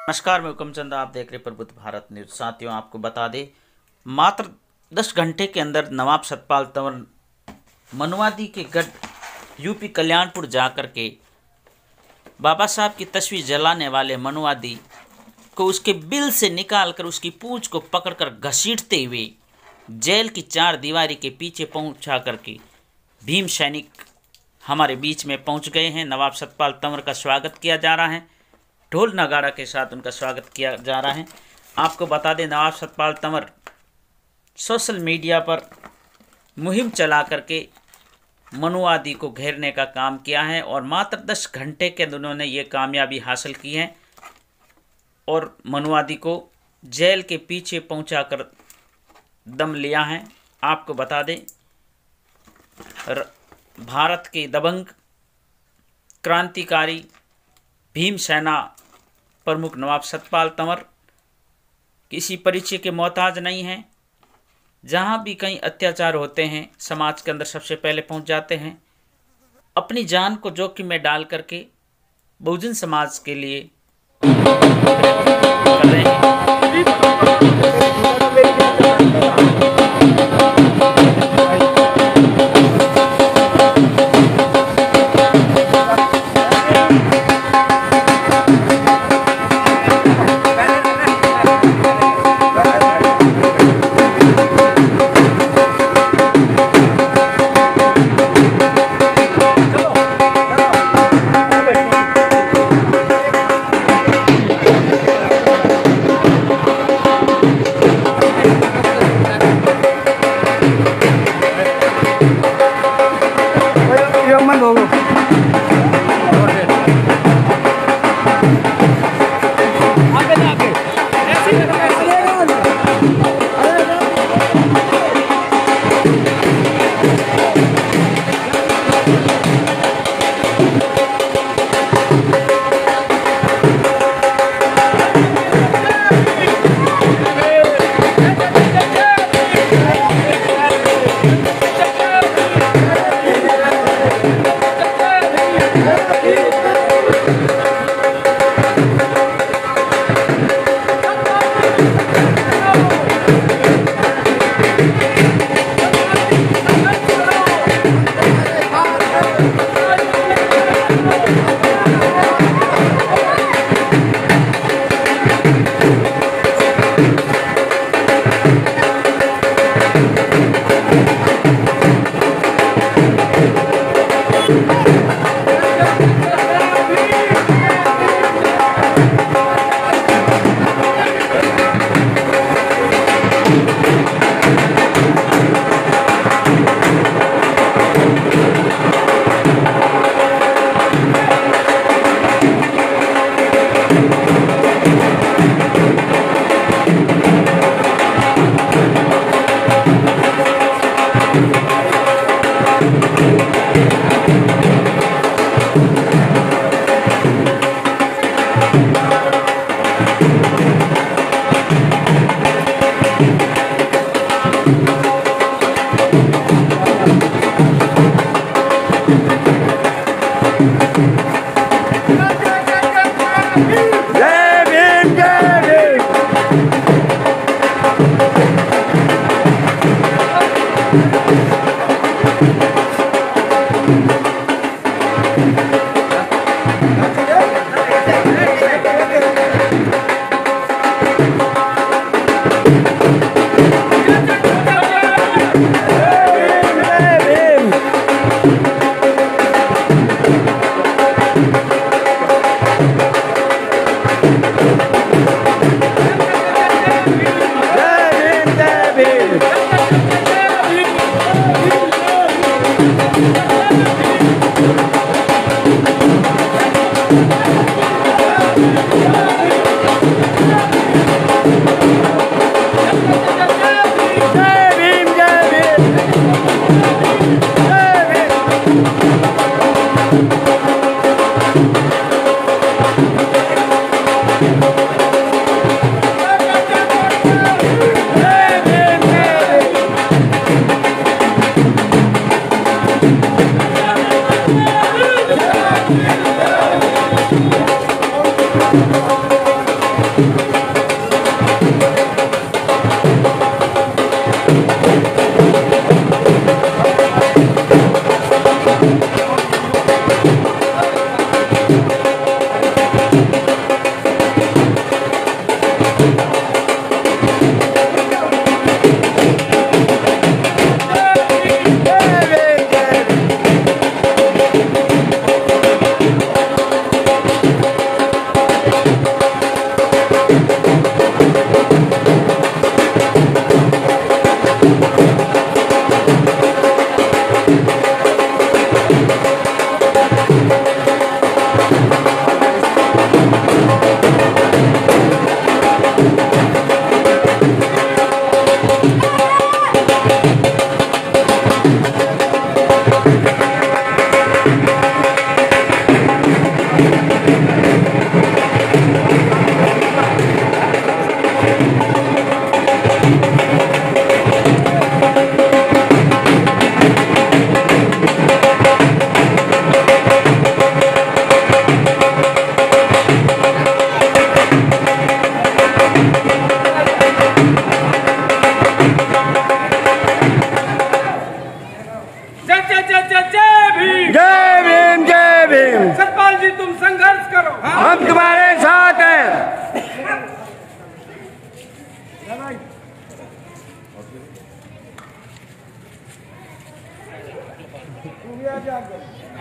नमस्कार, मैं हुकम चंद, आप देख रहे प्रबुद्ध भारत न्यूज। साथियों, आपको बता दें, मात्र 10 घंटे के अंदर नवाब सतपाल तंवर मनुवादी के गढ़ यूपी कल्याणपुर जाकर के बाबा साहब की तस्वीर जलाने वाले मनुवादी को उसके बिल से निकालकर उसकी पूंछ को पकड़कर घसीटते हुए जेल की 4 दीवारी के पीछे पहुंचा करके भीम सैनिक हमारे बीच में पहुंच गए हैं। नवाब सतपाल तंवर का स्वागत किया जा रहा है, ढोल नगाड़ा के साथ उनका स्वागत किया जा रहा है। आपको बता दें, नवाब सतपाल तंवर सोशल मीडिया पर मुहिम चला करके मनुवादी को घेरने का काम किया है और मात्र 10 घंटे के अंदर उन्होंने ये कामयाबी हासिल की है और मनुवादी को जेल के पीछे पहुंचाकर दम लिया है। आपको बता दें, भारत के दबंग क्रांतिकारी भीम सेना प्रमुख नवाब सतपाल तंवर किसी परिचय के मोहताज नहीं हैं। जहाँ भी कहीं अत्याचार होते हैं, समाज के अंदर सबसे पहले पहुँच जाते हैं। अपनी जान को जोखिम में डाल करके बहुजन समाज के लिए कर रहे हैं।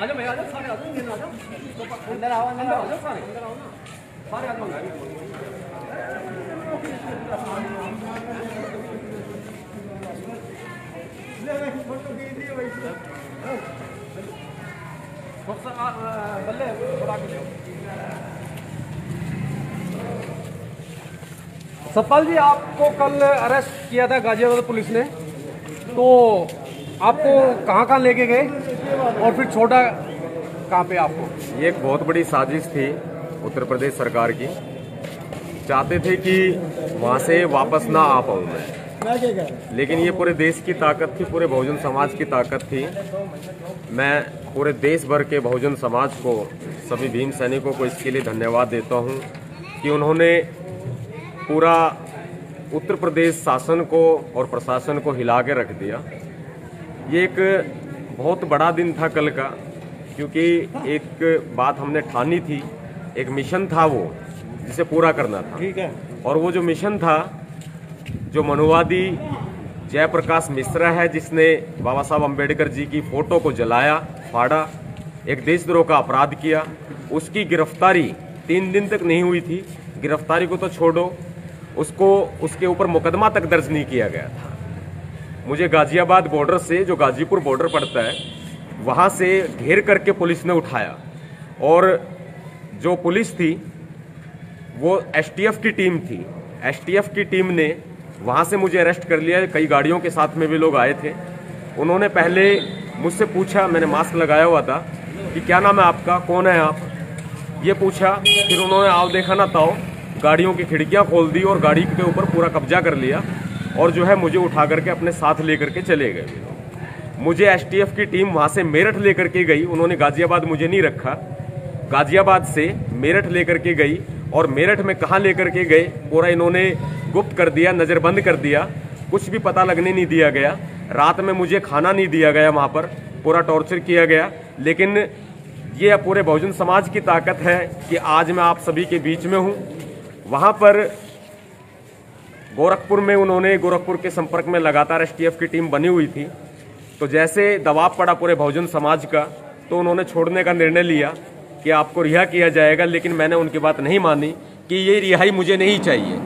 आजा भैया, आजा सारे, आजा अंदर आओ, अंदर आओ सारे, अंदर आओ ना सारे, आजा बल्ले थोड़ा सतपाल जी, आपको कल अरेस्ट किया था गाजियाबाद पुलिस ने, तो आपको कहाँ लेके गए और फिर छोड़ा कहाँ पे आपको? ये एक बहुत बड़ी साजिश थी उत्तर प्रदेश सरकार की। चाहते थे कि वहाँ से वापस ना आ पाऊँ मैं, लेकिन ये पूरे देश की ताकत थी, पूरे बहुजन समाज की ताकत थी। मैं पूरे देश भर के बहुजन समाज को, सभी भीम सैनिकों को इसके लिए धन्यवाद देता हूँ कि उन्होंने पूरा उत्तर प्रदेश शासन को और प्रशासन को हिला के रख दिया। ये एक बहुत बड़ा दिन था कल का, क्योंकि एक बात हमने ठानी थी, एक मिशन था वो जिसे पूरा करना था। ठीक है। और वो जो मिशन था, जो मनुवादी जयप्रकाश मिश्रा है जिसने बाबा साहब अम्बेडकर जी की फोटो को जलाया, फाड़ा, एक देशद्रोह का अपराध किया, उसकी गिरफ्तारी 3 दिन तक नहीं हुई थी। गिरफ्तारी को तो छोड़ो, उसको उसके ऊपर मुकदमा तक दर्ज नहीं किया गया था। मुझे गाजियाबाद बॉर्डर से, जो गाजीपुर बॉर्डर पड़ता है, वहाँ से घेर करके पुलिस ने उठाया, और जो पुलिस थी वो एसटीएफ की टीम थी। एसटीएफ की टीम ने वहाँ से मुझे अरेस्ट कर लिया। कई गाड़ियों के साथ में भी लोग आए थे। उन्होंने पहले मुझसे पूछा, मैंने मास्क लगाया हुआ था, कि क्या नाम है आपका, कौन है आप, ये पूछा। फिर उन्होंने आओ देखा ना ताओ गाड़ियों की खिड़कियाँ खोल दी और गाड़ी के ऊपर पूरा कब्जा कर लिया, और जो है मुझे उठा करके अपने साथ लेकर के चले गए। मुझे एसटीएफ की टीम वहाँ से मेरठ लेकर के गई। उन्होंने गाजियाबाद मुझे नहीं रखा, गाजियाबाद से मेरठ लेकर के गई, और मेरठ में कहाँ लेकर के गए पूरा इन्होंने गुप्त कर दिया, नज़रबंद कर दिया, कुछ भी पता लगने नहीं दिया गया। रात में मुझे खाना नहीं दिया गया, वहाँ पर पूरा टॉर्चर किया गया। लेकिन ये पूरे बहुजन समाज की ताकत है कि आज मैं आप सभी के बीच में हूँ। वहाँ पर गोरखपुर के संपर्क में लगातार एसटीएफ की टीम बनी हुई थी। तो जैसे दबाव पड़ा पूरे बहुजन समाज का, तो उन्होंने छोड़ने का निर्णय लिया कि आपको रिहा किया जाएगा। लेकिन मैंने उनकी बात नहीं मानी कि ये रिहाई मुझे नहीं चाहिए,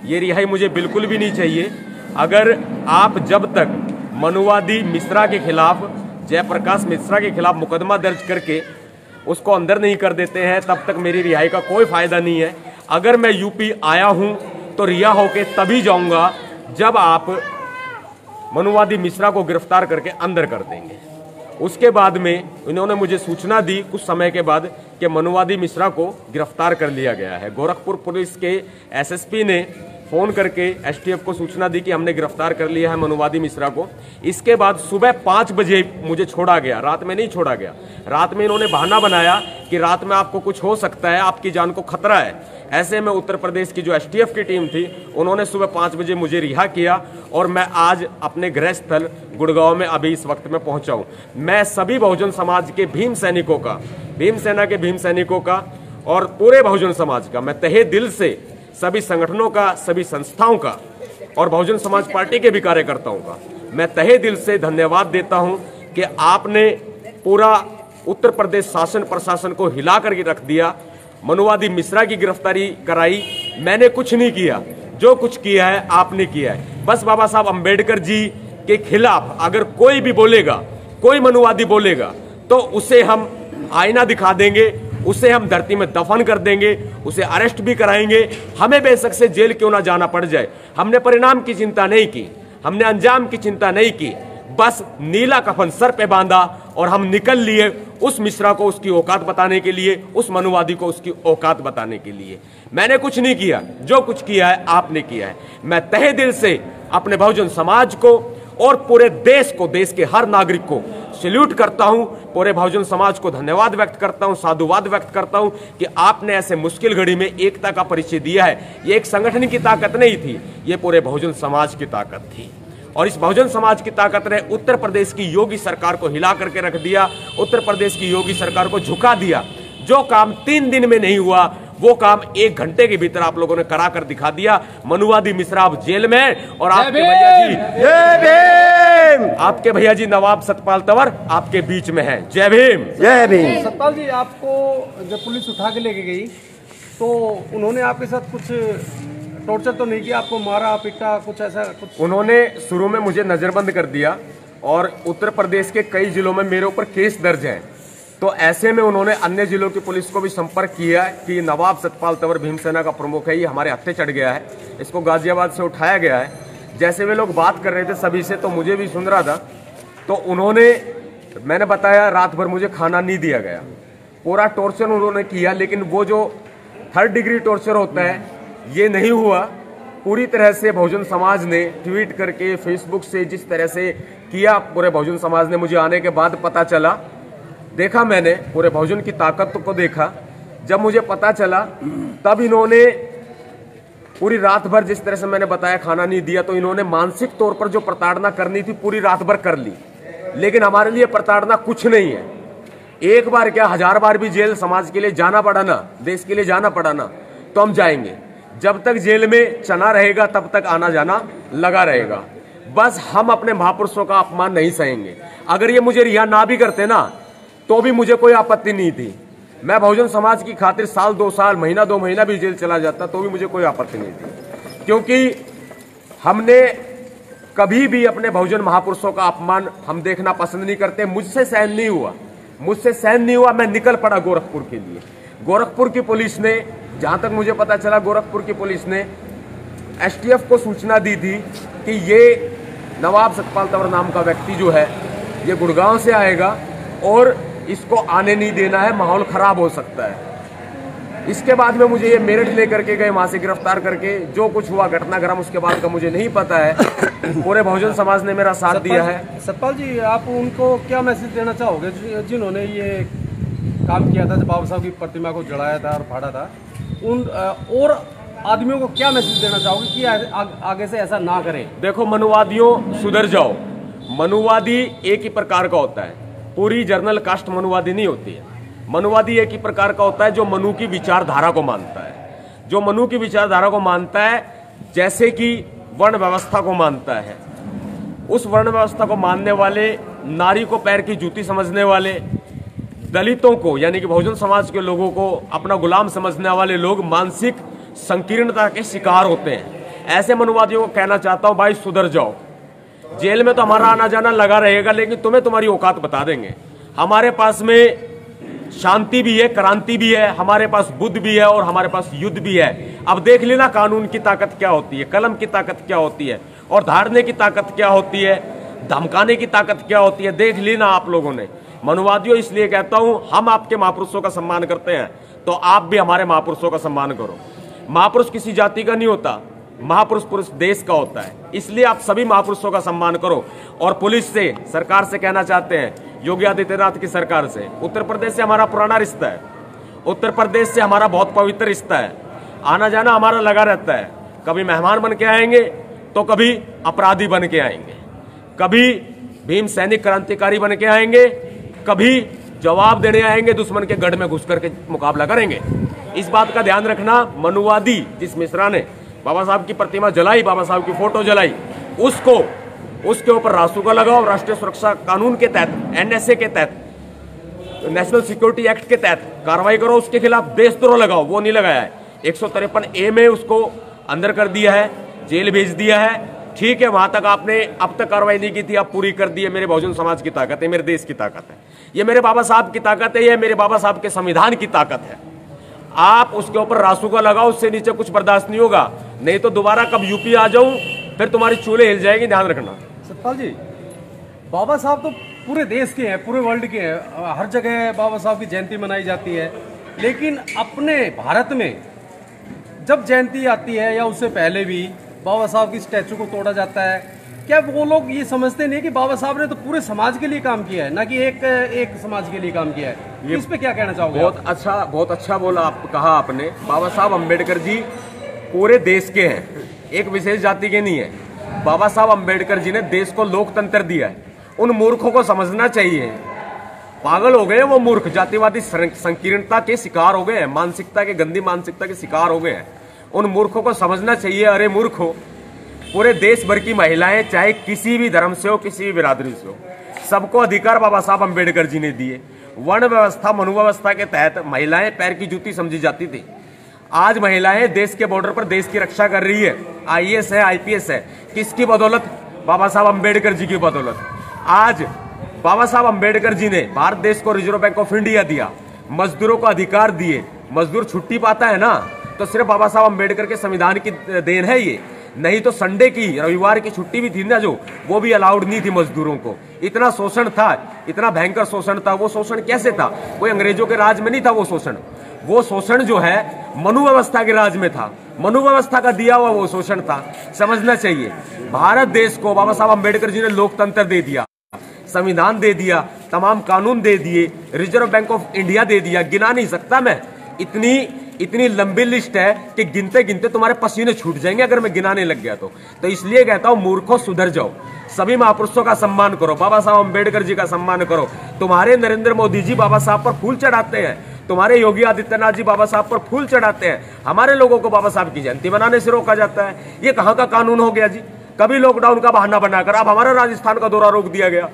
ये रिहाई मुझे बिल्कुल भी नहीं चाहिए। अगर आप जब तक मनुवादी मिश्रा के खिलाफ, जयप्रकाश मिश्रा के खिलाफ मुकदमा दर्ज करके उसको अंदर नहीं कर देते हैं, तब तक मेरी रिहाई का कोई फायदा नहीं है। अगर मैं यूपी आया हूं तो रिहा होके तभी जाऊंगा जब आप मनुवादी मिश्रा को गिरफ्तार करके अंदर कर देंगे। उसके बाद में इन्होंने मुझे सूचना दी कुछ समय के बाद कि मनुवादी मिश्रा को गिरफ्तार कर लिया गया है। गोरखपुर पुलिस के एसएसपी ने फोन करके एसटीएफ को सूचना दी कि हमने गिरफ्तार कर लिया है मनुवादी मिश्रा को। इसके बाद सुबह 5 बजे मुझे छोड़ा गया, रात में नहीं छोड़ा गया। रात में इन्होंने बहाना बनाया कि रात में आपको कुछ हो सकता है, आपकी जान को खतरा है। ऐसे में उत्तर प्रदेश की जो एसटीएफ की टीम थी, उन्होंने सुबह 5 बजे मुझे रिहा किया, और मैं आज अपने गृह स्थल गुड़गांव में अभी इस वक्त में पहुंचा हूं। मैं सभी बहुजन समाज के भीम सैनिकों का, भीम सेना के भीम सैनिकों का और पूरे बहुजन समाज का, मैं तहे दिल से सभी संगठनों का, सभी संस्थाओं का और बहुजन समाज पार्टी के भी कार्यकर्ताओं का मैं तहे दिल से धन्यवाद देता हूं कि आपने पूरा उत्तर प्रदेश शासन प्रशासन को हिला करके रख दिया। मनुवादी मिश्रा की गिरफ्तारी कराई, मैंने कुछ नहीं किया, जो कुछ किया है आपने किया है। बस बाबा साहब अम्बेडकर जी के खिलाफ अगर कोई भी बोलेगा, कोई मनुवादी बोलेगा, तो उसे हम आईना दिखा देंगे, उसे हम धरती में दफन कर देंगे, उसे अरेस्ट भी कराएंगे, हमें बेशक से जेल क्यों ना जाना पड़ जाए। हमने परिणाम की चिंता नहीं की, हमने अंजाम की चिंता नहीं की, बस नीला कफन सर पे बांधा और हम निकल लिए उस मिश्रा को उसकी औकात बताने के लिए, उस मनुवादी को उसकी औकात बताने के लिए। मैंने कुछ नहीं किया, जो कुछ किया है आपने किया है। मैं तहे दिल से अपने बहुजन समाज को और पूरे देश को, देश के हर नागरिक को सैल्यूट करता हूं, पूरे बहुजन समाज को धन्यवाद व्यक्त करता हूं, साधुवाद व्यक्त करता हूं कि आपने ऐसे मुश्किल घड़ी में एकता का परिचय दिया है। ये एक संगठन की ताकत नहीं थी, ये पूरे बहुजन समाज की ताकत थी, और इस बहुजन समाज की ताकत ने उत्तर प्रदेश की योगी सरकार को हिला करके रख दिया, उत्तर प्रदेश की योगी सरकार को झुका दिया। जो काम 3 दिन में नहीं हुआ, वो काम 1 घंटे के भीतर आप लोगों ने करा कर दिखा दिया। मनुवादी मिश्रा अब जेल में, और आपके भैया जी आपके भैया जी नवाब सतपाल तंवर आपके बीच में हैं। जय भीम। जय भीम। सतपाल जी, आपको जब पुलिस उठा के लेके गई तो उन्होंने आपके साथ कुछ टॉर्चर तो नहीं किया? आपको मारा पीटा कुछ ऐसा कुछ? उन्होंने शुरू में मुझे नजरबंद कर दिया और उत्तर प्रदेश के कई जिलों में मेरे ऊपर केस दर्ज है। तो ऐसे में उन्होंने अन्य जिलों की पुलिस को भी संपर्क किया कि नवाब सतपाल तंवर भीमसेना का प्रमुख है, ये हमारे हत्थे चढ़ गया है, इसको गाजियाबाद से उठाया गया है। जैसे वे लोग बात कर रहे थे सभी से, तो मुझे भी सुन रहा था। तो मैंने बताया रात भर मुझे खाना नहीं दिया गया, पूरा टॉर्चर उन्होंने किया। लेकिन वो जो 3rd डिग्री टॉर्चर होता है ये नहीं हुआ। पूरी तरह से बहुजन समाज ने ट्वीट करके फेसबुक से जिस तरह से किया, पूरे बहुजन समाज ने, मुझे आने के बाद पता चला, देखा मैंने पूरे बहुजन की ताकत को देखा। जब मुझे पता चला तब इन्होंने पूरी रात भर, जिस तरह से मैंने बताया, खाना नहीं दिया। तो इन्होंने मानसिक तौर पर जो प्रताड़ना करनी थी पूरी रात भर कर ली। लेकिन हमारे लिए प्रताड़ना कुछ नहीं है। एक बार क्या 1000 बार भी जेल समाज के लिए जाना पड़ा ना, देश के लिए जाना पड़ा ना, तो हम जाएंगे। जब तक जेल में चना रहेगा तब तक आना जाना लगा रहेगा। बस हम अपने महापुरुषों का अपमान नहीं सहेंगे। अगर ये मुझे रिहा ना भी करते ना तो भी मुझे कोई आपत्ति नहीं थी। मैं बहुजन समाज की खातिर साल 2 साल, महीना 2 महीना भी जेल चला जाता तो भी मुझे कोई आपत्ति नहीं थी, क्योंकि हमने कभी भी अपने बहुजन महापुरुषों का अपमान हम देखना पसंद नहीं करते। मुझसे सहन नहीं हुआ, मैं निकल पड़ा गोरखपुर के लिए। गोरखपुर की पुलिस ने, जहां तक मुझे पता चला, गोरखपुर की पुलिस ने STF को सूचना दी थी कि ये नवाब सतपाल तंवर नाम का व्यक्ति जो है ये गुड़गांव से आएगा और इसको आने नहीं देना है, माहौल खराब हो सकता है। इसके बाद में मुझे ये मेरठ लेकर के गए, वहां से गिरफ्तार करके। जो कुछ हुआ घटनाक्रम उसके बाद का मुझे नहीं पता है। पूरे बहुजन समाज ने मेरा साथ दिया है। सतपाल जी, आप उनको क्या मैसेज देना चाहोगे जिन्होंने ये काम किया था, बाबा साहब की प्रतिमा को जलाया था और फाड़ा था? उन और आदमियों को क्या मैसेज देना चाहोगे कि आगे से ऐसा ना करें? देखो, मनुवादियों सुधर जाओ। मनुवादी एक ही प्रकार का होता है, पूरी जर्नल कास्ट मनुवादी नहीं होती है। मनुवादी एक ही प्रकार का होता है जो मनु की विचारधारा को मानता है, जो मनु की विचारधारा को मानता है, जैसे कि वर्ण व्यवस्था को मानता है। उस वर्ण व्यवस्था को मानने वाले, नारी को पैर की जूती समझने वाले, दलितों को यानी कि बहुजन समाज के लोगों को अपना गुलाम समझने वाले लोग मानसिक संकीर्णता के शिकार होते हैं। ऐसे मनुवादियों को कहना चाहता हूं, भाई सुधर जाओ। जेल में तो हमारा आना जाना लगा रहेगा, लेकिन तुम्हें तुम्हारी औकात बता देंगे। हमारे पास में शांति भी है, क्रांति भी है, हमारे पास बुद्ध भी है और हमारे पास युद्ध भी है। अब देख लेना कानून की ताकत क्या होती है, कलम की ताकत क्या होती है और धारने की ताकत क्या होती है, धमकाने की ताकत क्या होती है, देख लेना आप लोगों ने। मनुवादियों, इसलिए कहता हूं, हम आपके महापुरुषों का सम्मान करते हैं तो आप भी हमारे महापुरुषों का सम्मान करो। महापुरुष किसी जाति का नहीं होता, महापुरुष पुरुष देश का होता है। इसलिए आप सभी महापुरुषों का सम्मान करो। और पुलिस से, सरकार से कहना चाहते हैं, योगी आदित्यनाथ की सरकार से, उत्तर प्रदेश से हमारा पुराना रिश्ता है, उत्तर प्रदेश से हमारा बहुत पवित्र रिश्ता है, आना जाना हमारा लगा रहता है। कभी मेहमान बन के आएंगे तो कभी अपराधी बन के आएंगे, कभी भीम सैनिक क्रांतिकारी बन के आएंगे, कभी जवाब देने आएंगे, दुश्मन के गढ़ में घुस करके मुकाबला करेंगे। इस बात का ध्यान रखना। मनुवादी जिस मिश्रा ने बाबा साहब की प्रतिमा जलाई, बाबा साहब की फोटो जलाई, उसके ऊपर रासुका लगाओ। राष्ट्रीय सुरक्षा कानून के तहत, NSA के तहत, नेशनल सिक्योरिटी एक्ट के तहत कार्रवाई करो। उसके खिलाफ देशद्रोह लगाओ, वो नहीं लगाया है। 153A में उसको अंदर कर दिया है, जेल भेज दिया है। ठीक है, वहां तक आपने अब तक कार्रवाई नहीं की थी, आप पूरी कर दी है। मेरे बहुजन समाज की ताकत है, मेरे देश की ताकत है, ये मेरे बाबा साहब की ताकत है, ये मेरे बाबा साहब के संविधान की ताकत है। आप उसके ऊपर रासुका लगाओ, उससे नीचे कुछ बर्दाश्त नहीं होगा। नहीं तो दोबारा कब यूपी आ जाऊं फिर तुम्हारी चूल्हे हिल जाएगी, ध्यान रखना। सतपाल जी, बाबा साहब तो पूरे देश के हैं, पूरे वर्ल्ड के हैं, हर जगह बाबा साहब की जयंती मनाई जाती है। लेकिन अपने भारत में जब जयंती आती है या उससे पहले भी बाबा साहब की स्टैचू को तोड़ा जाता है। क्या वो लोग ये समझते नहीं कि बाबा साहब ने तो पूरे समाज के लिए काम किया है, ना कि एक समाज के लिए काम किया है? इस पे क्या कहना चाहोगे? बहुत अच्छा बोला, कहा आपने। बाबा साहब अम्बेडकर जी पूरे देश के हैं, एक विशेष जाति के नहीं है। बाबा साहब अम्बेडकर जी ने देश को लोकतंत्र दिया है। उन मूर्खों को समझना चाहिए, पागल हो गए वो मूर्ख, जातिवादी संकीर्णता के शिकार हो गए हैं, मानसिकता के, गंदी मानसिकता के शिकार हो गए हैं। उन मूर्खों को समझना चाहिए, अरे मूर्खों, पूरे देश भर की महिलाएं, चाहे किसी भी धर्म से हो, किसी भी बिरादरी से हो, सबको अधिकार बाबा साहब अम्बेडकर जी ने दिए। वर्ण व्यवस्था, मनुव्यवस्था के तहत महिलाएं पैर की जूती समझी जाती थी। आज महिलाएं देश के बॉर्डर पर देश की रक्षा कर रही है, IAS है, IPS है। किसकी बदौलत? बाबा साहब अम्बेडकर जी की बदौलत। आज बाबा साहब अम्बेडकर जी ने भारत देश को रिजर्व बैंक ऑफ इंडिया दिया, मजदूरों को अधिकार दिए। मजदूर छुट्टी पाता है ना, तो सिर्फ बाबा साहब अम्बेडकर के संविधान की देन है ये। नहीं तो संडे की, रविवार की छुट्टी भी थी ना, जो वो भी अलाउड नहीं थी मजदूरों को। इतना शोषण था, इतना भयंकर शोषण था। वो शोषण कैसे था? कोई अंग्रेजों के राज में नहीं था वो शोषण। वो शोषण जो है मनुव्यवस्था के राज में था, मनुव्यवस्था का दिया हुआ वो शोषण था। समझना चाहिए, भारत देश को बाबा साहब अम्बेडकर जी ने लोकतंत्र दे दिया, संविधान दे दिया, तमाम कानून दे दिए, रिजर्व बैंक ऑफ इंडिया दे दिया। गिना नहीं सकता मैं, इतनी लंबी लिस्ट है कि गिनते गिनते तुम्हारे पसीने छूट जाएंगे अगर मैं गिनाने लग गया तो इसलिए कहता हूं, मूर्खों सुधर जाओ। सभी महापुरुषों का सम्मान करो, बाबा साहब अम्बेडकर जी का सम्मान करो। तुम्हारे नरेंद्र मोदी जी बाबा साहब पर फूल चढ़ाते हैं, तुम्हारे योगी आदित्यनाथ जी बाबा साहब पर फूल चढ़ाते हैं, हमारे लोगों को बाबा साहब की जयंती बनाने से रोका जाता है। ये कहां का कानून हो गया जी? कभी लॉकडाउन का बहाना बनाकर अब हमारा राजस्थान का दौरा रोक दिया गया,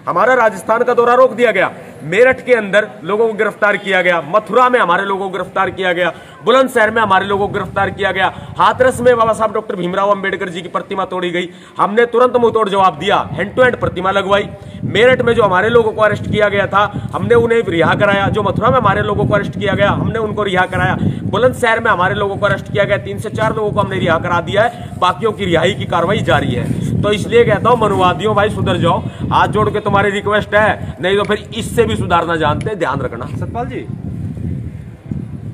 हमारा राजस्थान का दौरा रोक दिया गया। मेरठ के अंदर लोगों को गिरफ्तार किया गया, मथुरा में हमारे लोगों को गिरफ्तार किया गया, बुलंदशहर में हमारे लोगों को गिरफ्तार किया गया, हाथरस में बाबा साहब डॉक्टर भीमराव अंबेडकर जी की प्रतिमा तोड़ी गई, हमने तुरंत मुंहतोड़ जवाब दिया, हैंड टू हैंड प्रतिमा लगवाई। मेरठ में जो हमारे लोगों को अरेस्ट किया गया था, हमने उन्हें रिहा कराया। जो मथुरा में हमारे लोगों को अरेस्ट किया गया, हमने उनको रिहा कराया। बुलंदशहर में हमारे लोगों को अरेस्ट किया गया, 3 से 4 लोगों को हमने रिहा करा दिया है, बाकियों की रिहाई की कार्रवाई जारी है। तो इसलिए कहता हूं, मनुवादियों भाई सुधर जाओ, हाथ जोड़ के तुम्हारी रिक्वेस्ट है, नहीं तो फिर इससे भी सुधारना जानते हैं, ध्यान रखना। सतपाल जी,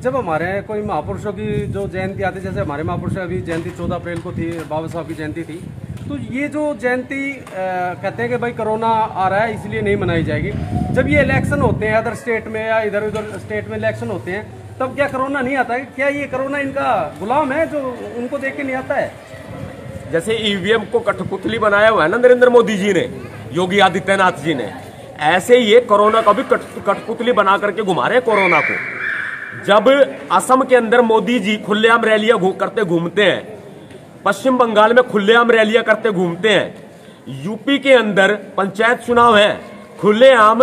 जब हमारे कोई महापुरुषों की जो जयंती आती, जैसे हमारे महापुरुषों अभी जयंती 14 अप्रैल को थी, बाबा साहब की जयंती थी, तो ये जो जयंती कहते हैं कि भाई कोरोना आ रहा है इसलिए नहीं मनाई जाएगी। जब ये इलेक्शन होते हैं अदर स्टेट में या इधर उधर स्टेट में इलेक्शन होते हैं, तब क्या कोरोना नहीं आता है? क्या ये कोरोना इनका गुलाम है जो उनको देख के नहीं आता है? जैसे EVM को कठपुतली बनाया हुआ है ना नरेंद्र मोदी जी ने, योगी आदित्यनाथ जी ने, ऐसे ये कोरोना का भी कठपुतली बना करके घुमा रहे कोरोना को। जब असम के अंदर मोदी जी खुलेआम रैलियां करते घूमते हैं, पश्चिम बंगाल में खुलेआम रैलियां करते घूमते हैं, यूपी के अंदर पंचायत चुनाव है, खुलेआम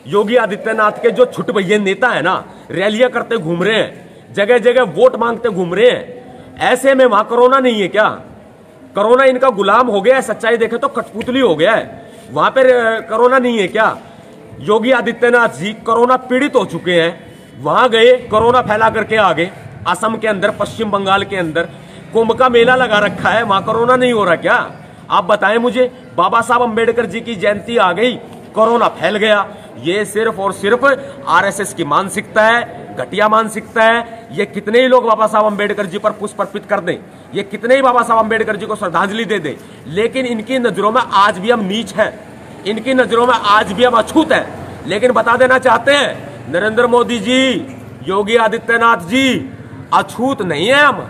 योगी आदित्यनाथ के जो छुट भैया नेता है ना, रैलियां करते घूम रहे हैं, जगह जगह वोट मांगते घूम रहे हैं। ऐसे में वहां कोरोना नहीं है क्या? कोरोना इनका गुलाम हो गया है, सच्चाई देखे तो कठपुतली हो गया है। वहां पर कोरोना नहीं है क्या? योगी आदित्यनाथ जी कोरोना पीड़ित हो चुके हैं, वहां गए, कोरोना फैला करके आ गए। असम के अंदर, पश्चिम बंगाल के अंदर कुंभ का मेला लगा रखा है, वहां कोरोना नहीं हो रहा क्या? आप बताएं मुझे। बाबा साहब अम्बेडकर जी की जयंती आ गई, कोरोना फैल गया। ये सिर्फ और सिर्फ RSS की मानसिकता है, घटिया मानसिकता है। ये कितने ही लोग बाबा साहब अम्बेडकर जी पर पुष्प अर्पित कर दें, ये कितने ही बाबा साहब अम्बेडकर जी को श्रद्धांजलि दे दें, लेकिन इनकी नजरों में आज भी हम नीच हैं, इनकी नजरों में आज भी हम अछूत हैं। लेकिन बता देना चाहते हैं, नरेंद्र मोदी जी, योगी आदित्यनाथ जी, अछूत नहीं है हम,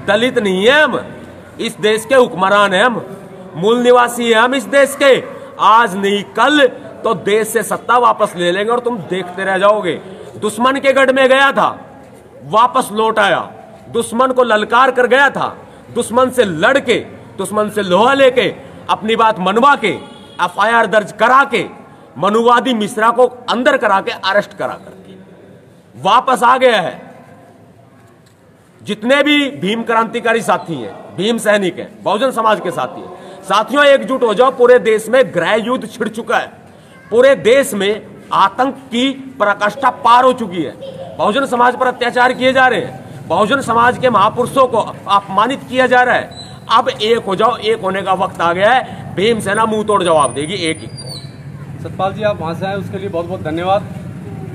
दलित नहीं है हम, इस देश के हुक्मरान हैं हम, मूल निवासी हैं हम इस देश के। आज नहीं कल तो देश से सत्ता वापस ले लेंगे और तुम देखते रह जाओगे। दुश्मन के गढ़ में गया था, वापस लौट आया, दुश्मन को ललकार कर गया था, दुश्मन से लड़ के, दुश्मन से लोहा लेके, अपनी बात मनवा के, FIR दर्ज करा के, मनुवादी मिश्रा को अंदर करा के, अरेस्ट करा करके वापस आ गया है। जितने भी भीम क्रांतिकारी साथी हैं, भीम सैनिक हैं, बहुजन समाज के साथी हैं, साथियों एकजुट हो जाओ। पूरे देश में गृह युद्ध छिड़ चुका है, पूरे देश में आतंक की पराकाष्ठा पार हो चुकी है, बहुजन समाज पर अत्याचार किए जा रहे हैं, बहुजन समाज के महापुरुषों को अपमानित किया जा रहा है। अब एक हो जाओ, एक होने का वक्त आ गया है। भीमसेना मुंह तोड़ जवाब देगी, एक ही। सतपाल जी, आप वहां से आए उसके लिए बहुत बहुत धन्यवाद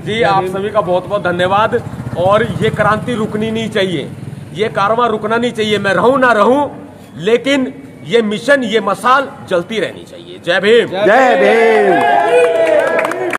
जी। आप सभी का बहुत बहुत धन्यवाद। और ये क्रांति रुकनी नहीं चाहिए, ये कारवां रुकना नहीं चाहिए। मैं रहूं ना रहूं, लेकिन ये मिशन, ये मसाल जलती रहनी चाहिए। जय भीम। जय भीम।